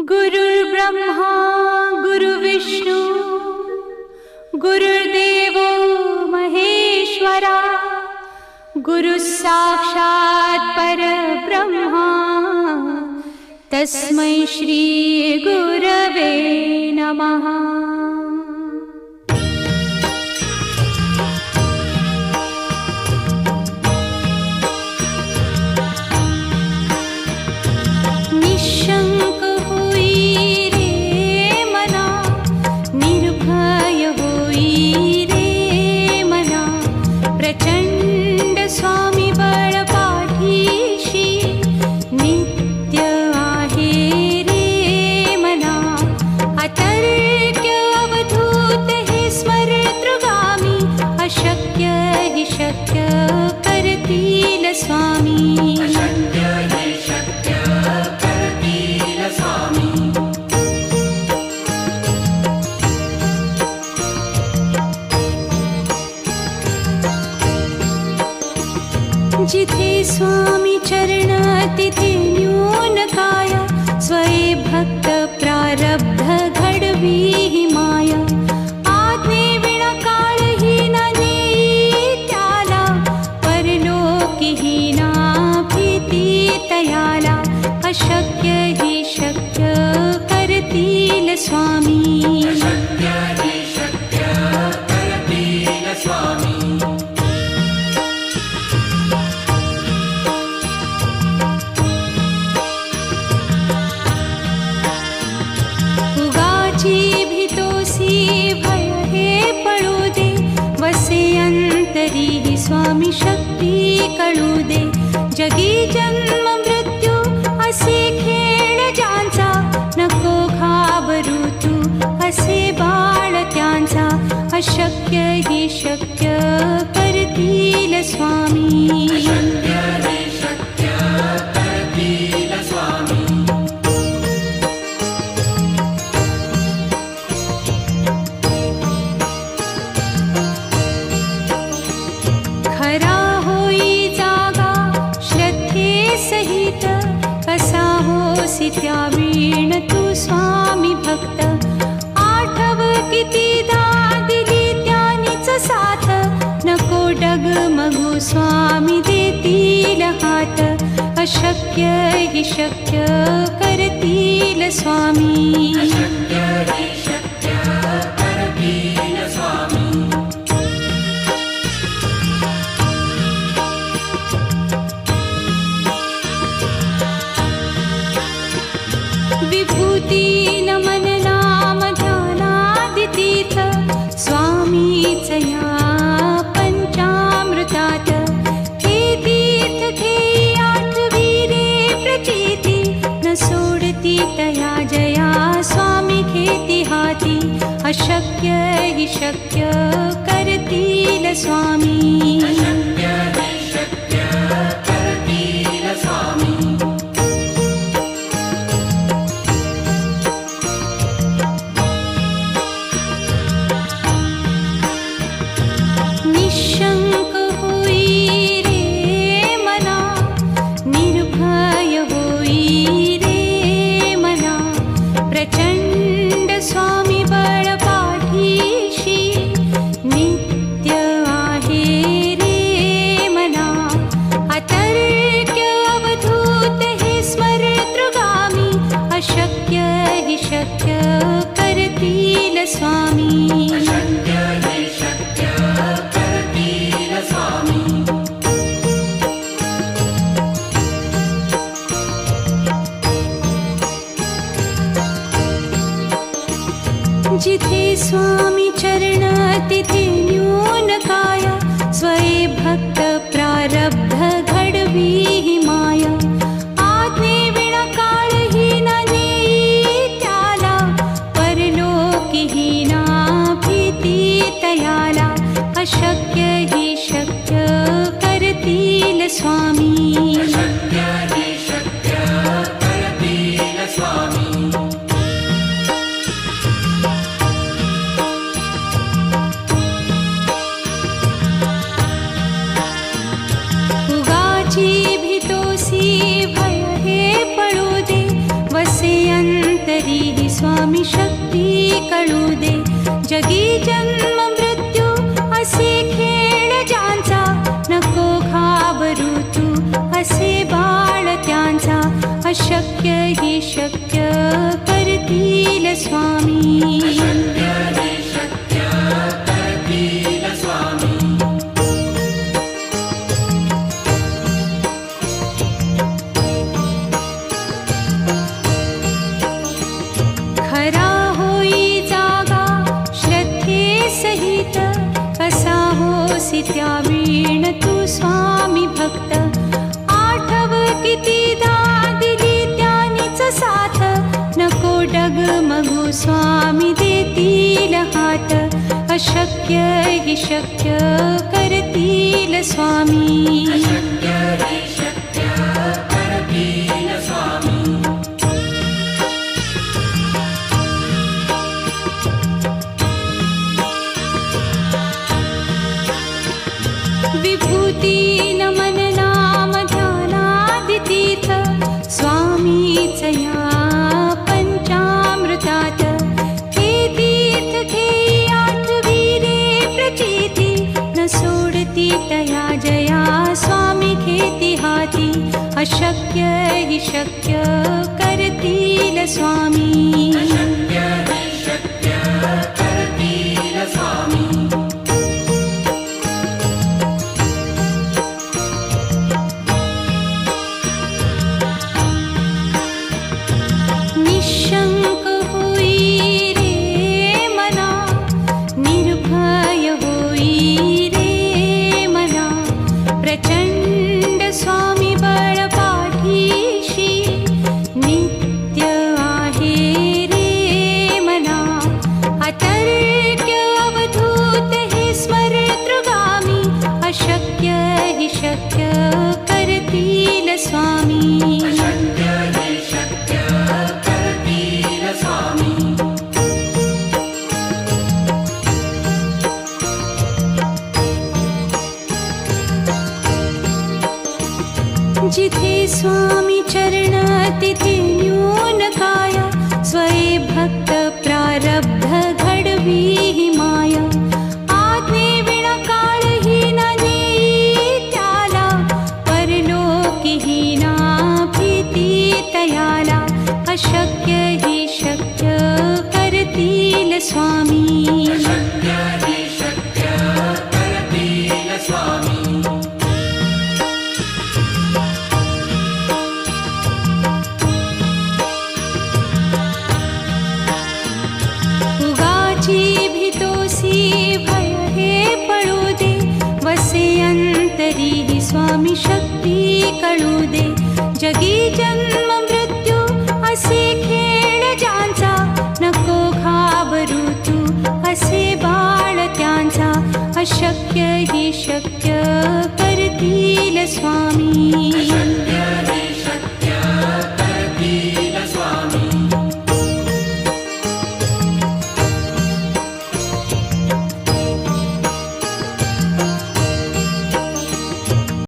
गुरुर्ब्रह्मा गुरुर्विष्णू गुरुर्देवो महेश्वरा गुरुः साक्षात् परब्रह्मा तस्मै श्री गुरवे नमः। जिथे स्वामी चरण तिथे न्यून काया स्वये भक्त प्रारब्ध घडवी ही माया। आज्ञे विना काळहीन नेई त्याला परलोकीहीना भीती तयाला। अशक्य ही शक्य करतील स्वामी। स्वामी शक्ती कळू दे। जगी जन्म मृत्यू असे खेळ ज्यांचा नको घाबरू तू असे बाळ त्यांचा। अशक्य ही शक्य करतील स्वामी। त्या वीण तू स्वामी भक्त आठव कितीदा दिली त्यानीच साथ। नको डगमगू स्वामी देतील हात। अशक्य ही शक्य करतील स्वामी। विभूती नमन नाम ध्यानादितीर्थ स्वामीच या पंचामृतात। हे तीर्थ घेई आठवी रे प्रचिती न सोडती तया जया स्वामी घेती हाती। अशक्य ही शक्य करतील स्वामी। जिथे स्वामी चरण तिथे न्यून काया स्वये भक्त प्रारब्ध घडवी ही माया। आज्ञे विना काळहीन नेई त्याला परलोकीहीना भीती तयाला। अशक्य ही शक्य करतील स्वामी। भय हे पळू दे वसे अंतरी स्वामी शक्ती कळू दे. जगी जन्म मृत्यू असे खेळ ज्यांचा, नको घाबरू तू असे बाळ त्यांचा. अशक्य ही शक्य करतील स्वामी. खरा होई जागा श्रद्धे सहित, कसा होसी त्या वीण तू स्वामी भक्त. आठव कितीदा दिली त्यानीच साथ, नको डगमगू स्वामी देतील हात. अशक्य ही शक्य करतील स्वामी. विभूती नमन नाम ध्यानादितीर्थ, स्वामीच या पंचामृतात. हे तीर्थ घेई आठविरे प्रचिती, न सोडती तया जया स्वामी घेती हाती. अशक्य ही शक्य करतील स्वामी. निशंक होई रे मना, निर्भय होई रे मना. प्रचंड स्वामी बळ पाठीशी, नित्य आहे रे मना. अतर्क्य अवधूत हे स्मरतृगामी, अशक्य हि शक्य करतील स्वामी. जिथे स्वामी चरण तिथे न्यून काया, स्वये भक्त प्रारब्ध घडवी ही माया. आज्ञे विना काळही न नेई त्याला, परलोकी ही ना भीती तयाला. अशक्य ही शक्य करतील स्वामी. भय हे पळू दे, वसे अंतरी ही स्वामी शक्ती कळू दे. जगी जन्म मृत्यू असे खेळ ज्यांचा, नको घाबरू तू असे बाळ त्यांचा. अशक्य ही शक्य करतील स्वामी.